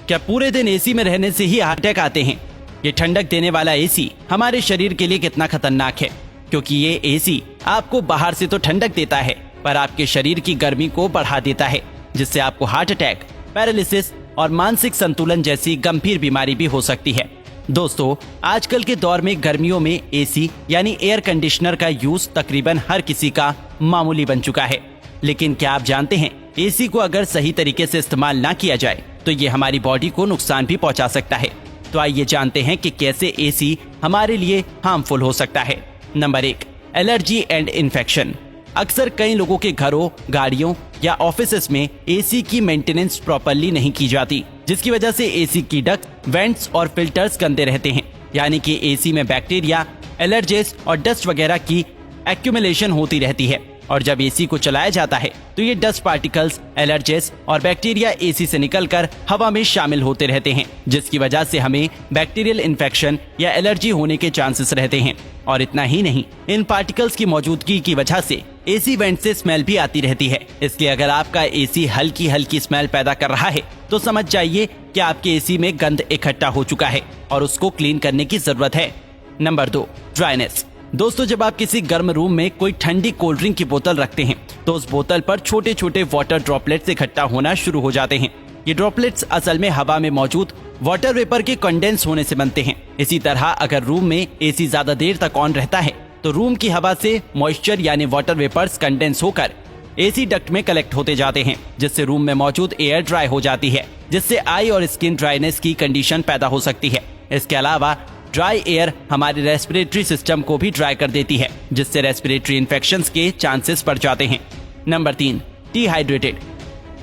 क्या पूरे दिन एसी में रहने से ही हार्ट अटैक आते हैं? ये ठंडक देने वाला एसी हमारे शरीर के लिए कितना खतरनाक है, क्योंकि ये एसी आपको बाहर से तो ठंडक देता है पर आपके शरीर की गर्मी को बढ़ा देता है, जिससे आपको हार्ट अटैक, पैरालिसिस और मानसिक संतुलन जैसी गंभीर बीमारी भी हो सकती है। दोस्तों, आजकल के दौर में गर्मियों में एसी यानी एयर कंडीशनर का यूज तकरीबन हर किसी का मामूली बन चुका है। लेकिन क्या आप जानते हैं, एसी को अगर सही तरीके से इस्तेमाल ना किया जाए तो ये हमारी बॉडी को नुकसान भी पहुंचा सकता है। तो आइए जानते हैं कि कैसे एसी हमारे लिए हार्मफुल हो सकता है। Number 1, allergy and infection. अक्सर कई लोगों के घरों, गाड़ियों या ऑफिसेस में एसी की मेंटेनेंस प्रॉपर्ली नहीं की जाती, जिसकी वजह से एसी की डक्ट, वेंट्स और फिल्टर्स गंदे रहते हैं। यानी कि एसी में बैक्टीरिया, एलर्जेस और डस्ट वगैरह की एक्यूमुलेशन होती रहती है और जब एसी को चलाया जाता है तो ये डस्ट पार्टिकल्स, एलर्जेस और बैक्टीरिया एसी से निकलकर हवा में शामिल होते रहते हैं, जिसकी वजह से हमें बैक्टीरियल इन्फेक्शन या एलर्जी होने के चांसेस रहते हैं। और इतना ही नहीं, इन पार्टिकल्स की मौजूदगी की वजह से एसी वेंट से स्मेल भी आती रहती है। इसलिए अगर आपका एसी हल्की हल्की स्मेल पैदा कर रहा है तो समझ जाइए कि आपके एसी में गंद इकट्ठा हो चुका है और उसको क्लीन करने की जरूरत है। Number 2, dryness. दोस्तों, जब आप किसी गर्म रूम में कोई ठंडी कोल्ड ड्रिंक की बोतल रखते हैं तो उस बोतल पर छोटे छोटे वाटर ड्रॉपलेट्स इकट्ठा होना शुरू हो जाते हैं। ये ड्रॉपलेट्स असल में हवा में मौजूद वाटर वेपर के कंडेंस होने से बनते हैं। इसी तरह अगर रूम में एसी ज्यादा देर तक ऑन रहता है तो रूम की हवा से मॉइस्चर यानी वाटर वेपर्स कंडेंस होकर एसी डक्ट में कलेक्ट होते जाते हैं, जिससे रूम में मौजूद एयर ड्राई हो जाती है, जिससे आई और स्किन ड्राइनेस की कंडीशन पैदा हो सकती है। इसके अलावा ड्राई एयर हमारे रेस्पिरेटरी सिस्टम को भी ड्राई कर देती है, जिससे रेस्पिरेटरी इन्फेक्शंस के चांसेस बढ़ जाते हैं। Number 3, dehydrated.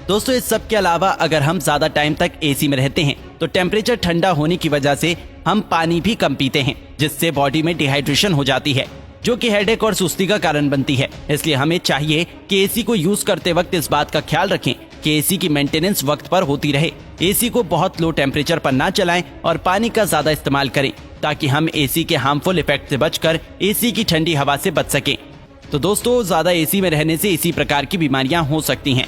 दोस्तों, इस सब के अलावा अगर हम ज्यादा टाइम तक एसी में रहते हैं तो टेम्परेचर ठंडा होने की वजह से हम पानी भी कम पीते हैं, जिससे बॉडी में डिहाइड्रेशन हो जाती है, जो कि हेडेक और सुस्ती का कारण बनती है। इसलिए हमें चाहिए कि एसी को यूज करते वक्त इस बात का ख्याल रखें कि एसी की मेंटेनेंस वक्त पर होती रहे। एसी को बहुत लो टेम्परेचर पर ना चलाएं और पानी का ज्यादा इस्तेमाल करें, ताकि हम एसी के हार्मफुल इफेक्ट से बचकर एसी की ठंडी हवा से बच सकें। तो दोस्तों, ज्यादा एसी में रहने से इसी प्रकार की बीमारियां हो सकती हैं।